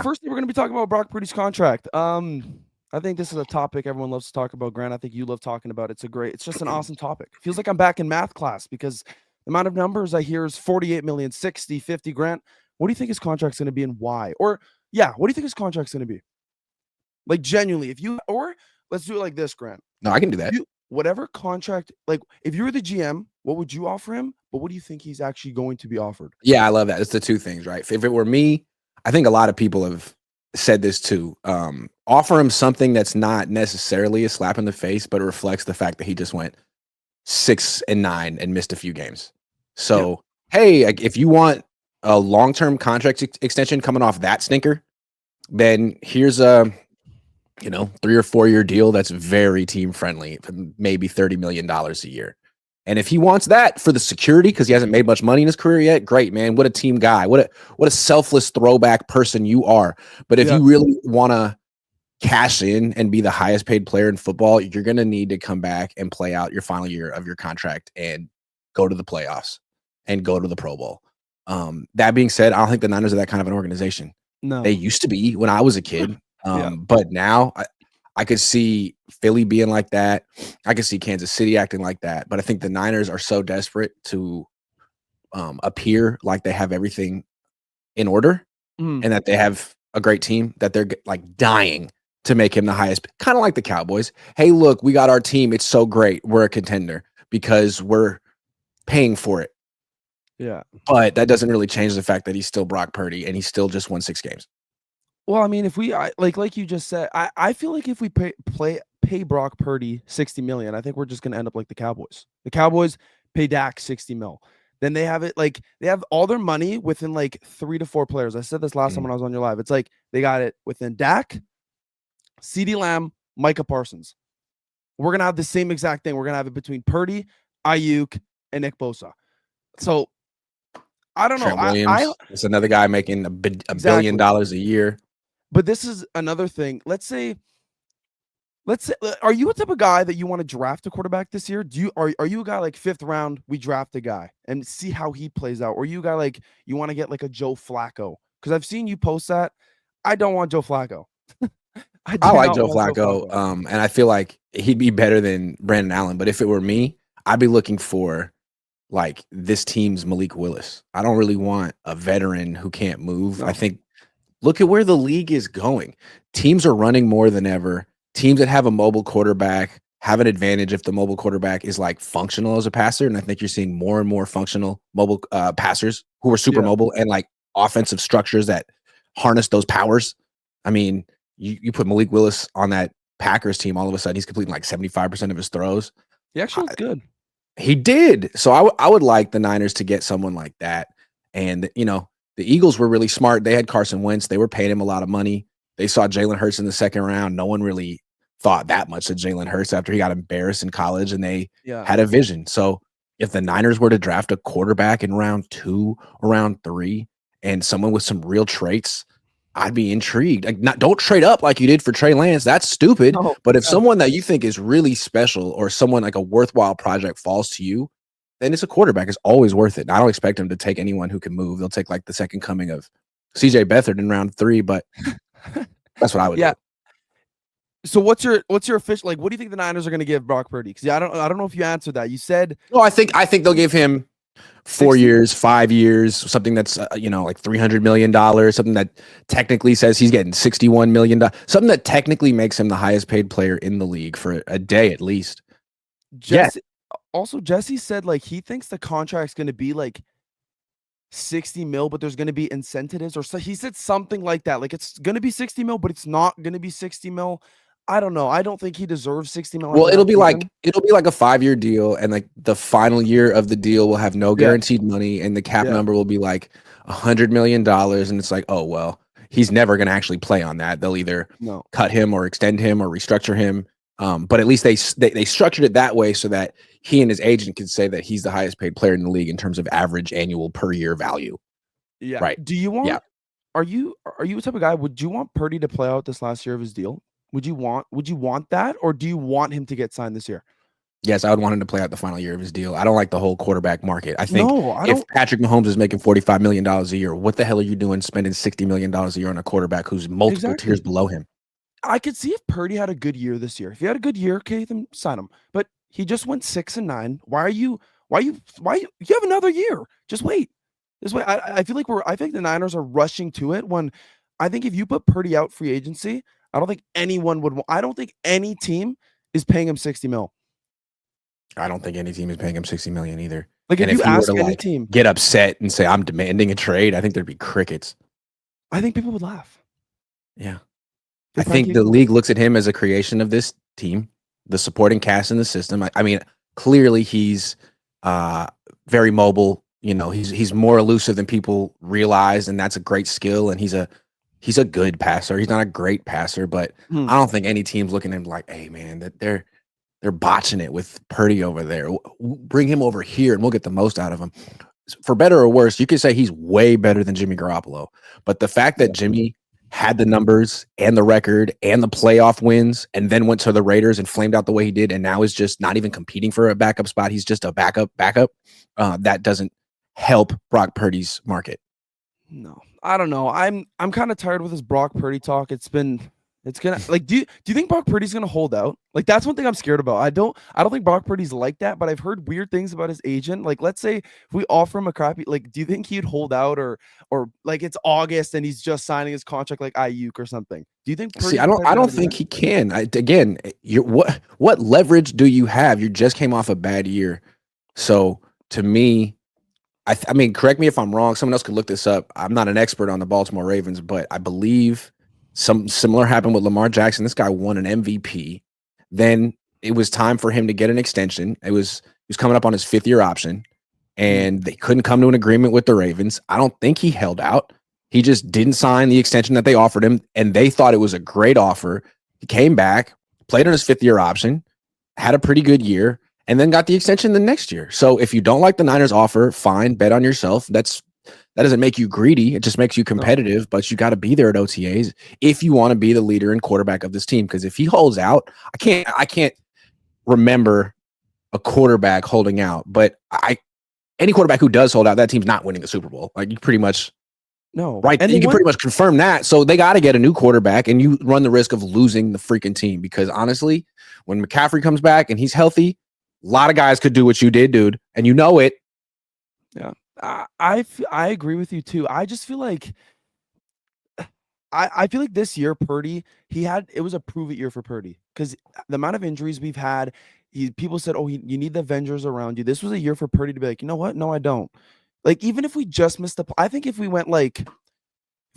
first thing we're going to be talking about Brock Purdy's contract. I think this is a topic everyone loves to talk about. Grant, I think you love talking about it. It's just an awesome topic. It feels like I'm back in math class because the amount of numbers I hear is 48 million, 60, 50. Grant, what do you think his contract's going to be and why? Or, yeah, what do you think his contract's going to be? Like, genuinely, let's do it like this, Grant. No, I can do that. Whatever contract, like, if you were the GM, what would you offer him? But what do you think he's actually going to be offered? Yeah, I love that. It's the two things, right? If it were me, I think a lot of people have said this too. Offer him something that's not necessarily a slap in the face, but it reflects the fact that he just went 6-9 and missed a few games. So, hey, like, if you want a long-term contract extension coming off that stinker, then here's a 3 or 4 year deal that's very team friendly, maybe $30 million a year. And if he wants that for the security, because he hasn't made much money in his career yet, great, man. What a team guy. What a selfless throwback person you are. But if you really want to cash in and be the highest paid player in football, you're going to need to come back and play out your final year of your contract and go to the playoffs and go to the Pro Bowl. That being said, I don't think the Niners are that kind of an organization. No. They used to be when I was a kid. But now I could see Philly being like that. I could see Kansas City acting like that. But I think the Niners are so desperate to appear like they have everything in order and that they have a great team that they're like dying to make him the highest, kind of like the Cowboys. Hey, look, we got our team. It's so great. We're a contender because we're paying for it. Yeah. But that doesn't really change the fact that he's still Brock Purdy and he still just won 6 games. Well, I mean, if we like you just said, I feel like if we pay Brock Purdy $60 million, I think we're just gonna end up like the Cowboys. The Cowboys pay Dak $60 million. Then they have it like they have all their money within like 3 to 4 players. I said this last time when I was on your live. It's like they got it within Dak, CeeDee Lamb, Micah Parsons. We're gonna have the same exact thing. We're gonna have it between Purdy, Ayuk, and Nick Bosa. So I don't know. Williams, it's another guy making $1 billion a year. But this is another thing. Let's say, are you a type of guy that you want to draft a quarterback this year? Are you a guy like 5th round, we draft a guy and see how he plays out? Or are you a guy like you want to get like a Joe Flacco? Because I've seen you post that. I don't want Joe Flacco. I like Joe Flacco. And I feel like he'd be better than Brandon Allen. But if it were me, I'd be looking for like this team's Malik Willis. I don't really want a veteran who can't move. No. I think look at where the league is going. Teams are running more than ever. Teams that have a mobile quarterback have an advantage if the mobile quarterback is like functional as a passer. And I think you're seeing more and more functional mobile passers who are super mobile and like offensive structures that harness those powers. I mean, you put Malik Willis on that Packers team, all of a sudden he's completing like 75% of his throws. He actually was good. He did. So I would like the Niners to get someone like that. And, the Eagles were really smart. They had Carson Wentz. They were paying him a lot of money. They saw Jalen Hurts in the 2nd round. No one really thought that much of Jalen Hurts after he got embarrassed in college, and they had a vision. So if the Niners were to draft a quarterback in round 2 or round 3 and someone with some real traits, I'd be intrigued. Like, don't trade up like you did for Trey Lance. That's stupid. No, but if someone that you think is really special or someone like a worthwhile project falls to you, then it's a quarterback. It's always worth it. And I don't expect them to take anyone who can move. They'll take like the second coming of CJ Beathard in round 3, but that's what I would do. So what's your official, like, what do you think the Niners are going to give Brock Purdy? Because I don't know if you answered that. You said, no, I think they'll give him 4 years, 5 years, something that's like $300 million, something that technically says he's getting $61 million, something that technically makes him the highest paid player in the league for a day at least. Also, Jesse said like he thinks the contract's going to be like 60 mil, but there's going to be incentives, or so he said something like that. Like it's going to be 60 mil, but it's not going to be 60 mil. I don't know. I don't think he deserves 60 mil. Well, it'll be like a 5-year deal, and like the final year of the deal will have no guaranteed money, and the cap number will be like $100 million, and it's like, oh well, he's never going to actually play on that. They'll either cut him or extend him or restructure him. But at least they structured it that way so that he and his agent can say that he's the highest paid player in the league in terms of average annual per year value. Yeah. Right. Do you want? Are you a type of guy? Would you want Purdy to play out this last year of his deal? Would you want that, or do you want him to get signed this year? Yes, I would want him to play out the final year of his deal. I don't like the whole quarterback market. I think No, I if don't. Patrick Mahomes is making $45 million a year, what the hell are you doing spending $60 million a year on a quarterback who's multiple tiers Exactly. below him? I could see if Purdy had a good year this year. If he had a good year, okay, then sign him. But he just went 6-9. Why you have another year? Just wait. Just wait. I feel like I think the Niners are rushing to it when I think if you put Purdy out free agency, I don't think anyone would I don't think any team is paying him 60 mil. I don't think any team is paying him $60 million either. Like if And if you he were to ask any like team, get upset and say I'm demanding a trade, I think there'd be crickets. I think people would laugh. Yeah. They I probably think can't the go. league looks at him as a creation of this team, the supporting cast in the system. I mean, clearly he's very mobile. You know, he's more elusive than people realize, and that's a great skill. And he's a good passer. He's not a great passer, but Hmm. I don't think any team's looking at him like, hey man, that they're botching it with Purdy over there. Bring him over here, and we'll get the most out of him. For better or worse, you could say he's way better than Jimmy Garoppolo. But the fact that Jimmy had the numbers and the record and the playoff wins and then went to the Raiders and flamed out the way he did and now is just not even competing for a backup spot. He's just a backup. That doesn't help Brock Purdy's market. No, I don't know. I'm kind of tired with this Brock Purdy talk. It's gonna like do you think Brock Purdy's gonna hold out? Like that's one thing I'm scared about. I don't think Brock Purdy's like that, but I've heard weird things about his agent. Like let's say if we offer him a crappy, like do you think he'd hold out or like it's August and he's just signing his contract like Ayuk or something? Do you think See, Purdy's the type I to don't do think that? he can. Again, what leverage do you have? You just came off a bad year, so to me, I mean, correct me if I'm wrong. Someone else could look this up. I'm not an expert on the Baltimore Ravens, but I believe some similar happened with Lamar Jackson. This guy won an MVP. Then it was time for him to get an extension. He was coming up on his 5th-year option, Hmm. and they couldn't come to an agreement with the Ravens. I don't think he held out. He just didn't sign the extension that they offered him, and they thought it was a great offer. He came back, played on his 5th-year option, had a pretty good year, and then got the extension the next year. So if you don't like the Niners offer, fine, bet on yourself. That doesn't make you greedy. It just makes you No. competitive, but you got to be there at OTAs if you want to be the leader and quarterback of this team. Because if he holds out, I can't remember a quarterback holding out, but any quarterback who does hold out, that team's not winning the Super Bowl. Like you pretty much No. right, And you they can went pretty much confirm that. So they got to get a new quarterback, and you run the risk of losing the freaking team because honestly, when McCaffrey comes back and he's healthy, a lot of guys could do what you did, dude, and you know it. yeah. I agree with you too. I just feel like I feel like this year Purdy, it was a prove it year for Purdy because the amount of injuries we've had, people said, "Oh, you need the Avengers around you." This was a year for Purdy to be like, you know what? No, I don't. Like even if we just missed I think if we went like,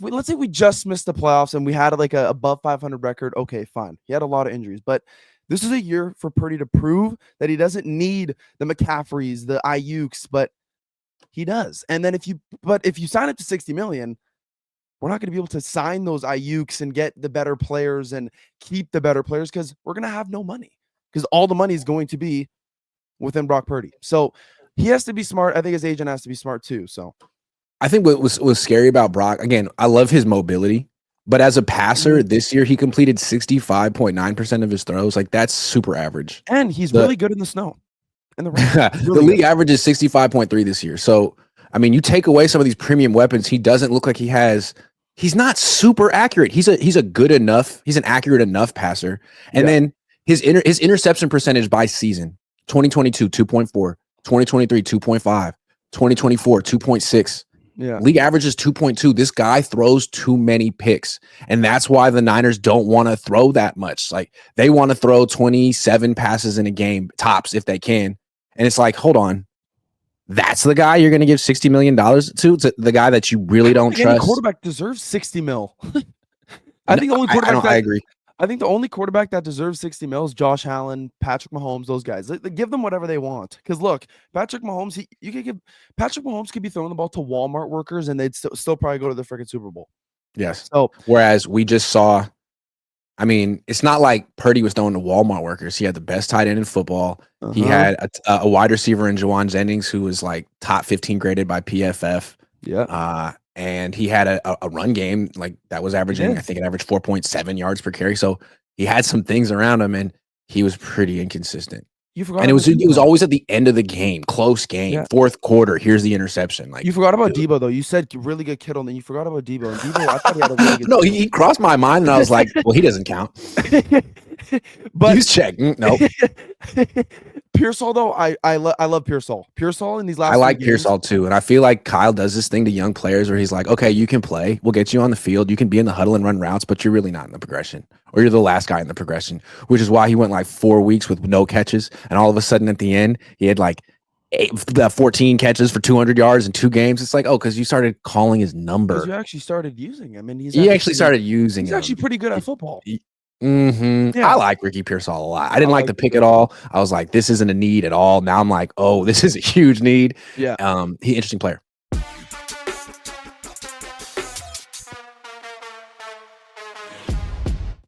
let's say we just missed the playoffs and we had like a above 500 record, okay, fine. He had a lot of injuries, but this is a year for Purdy to prove that he doesn't need the McCaffreys, the Ayuks, but he does. And then if you sign up to 60 million, we're not going to be able to sign those Ayuks and get the better players and keep the better players because we're going to have no money because all the money is going to be within Brock Purdy. So he has to be smart. I think his agent has to be smart too. So I think what was scary about Brock, again, I love his mobility, but as a passer this year, he completed 65.9% of his throws. Like that's super average. and he's The really good in the snow and the rain. the Really good. league average is 65.3 this year. So, I mean, you take away some of these premium weapons, he doesn't look like he's not super accurate. He's a good enough, he's an accurate enough passer. And Yeah. then his interception percentage by season, 2022 2.4, 2023 2.5, 2024 2.6. Yeah. League average is 2.2. This guy throws too many picks. And that's why the Niners don't want to throw that much. Like they want to throw 27 passes in a game, tops if they can. And it's like, hold on. That's the guy you're going to give $60 million to the guy that you really I don't don't think any trust. quarterback deserves 60 mil. I think the only quarterback I agree. I think the only quarterback that deserves 60 mil is Josh Allen, Patrick Mahomes, those guys. They give them whatever they want. Because look, Patrick Mahomes, you could give Patrick Mahomes could be throwing the ball to Walmart workers and they'd still probably go to the freaking Super Bowl. Yes. So Whereas we just saw, I mean, it's not like Purdy was throwing to Walmart workers. He had the best tight end in football. He had a wide receiver in Jawan Jennings who was like top 15 graded by PFF. yeah. And he had a run game like that was averaging, I think it averaged 4.7 yards per carry. So he had some things around him and he was pretty inconsistent. You forgot And it about was Debo. always at the end of the game, close game, Yeah. fourth quarter. Here's the interception. Like You forgot about dude. Debo though. You said really good Kittle, and then you forgot about Debo. And Debo, I thought he had a really good No, season. he crossed my mind, and I was like, well, he doesn't count. But Use check. Nope. Pearsall though, I love Pearsall. Pearsall in these last I like three games. Pearsall too, and I feel like Kyle does this thing to young players where he's like, okay, you can play, we'll get you on the field, you can be in the huddle and run routes, but you're really not in the progression, or you're the last guy in the progression, which is why he went like 4 weeks with no catches, and all of a sudden at the end he had like 14 catches for 200 yards in 2 games. It's like, oh, because you started calling his Because number. you actually started using him, and He actually started using he's him. actually pretty good at football. Yeah. I like Ricky Pearsall a lot. I didn't like the pick at all. I was like, this isn't a need at all. Now I'm like, oh, this is a huge need. Yeah. He interesting player.